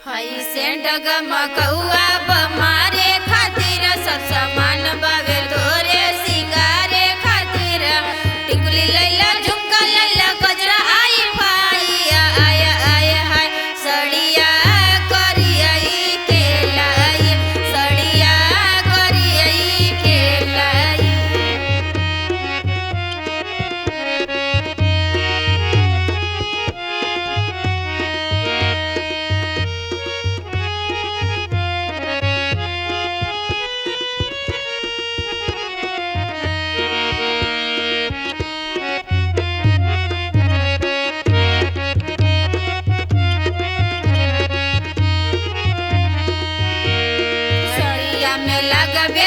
हई सेंट गमकौआ बमारे खातिर सब सामान बावे तोरे सिंगारे खातिर टिकुली लैला झुमका लैला गजरा आई फाई आया आया हाय सड़िया करियई के लाई सड़िया करियई के लाई। सड़िया में लगबे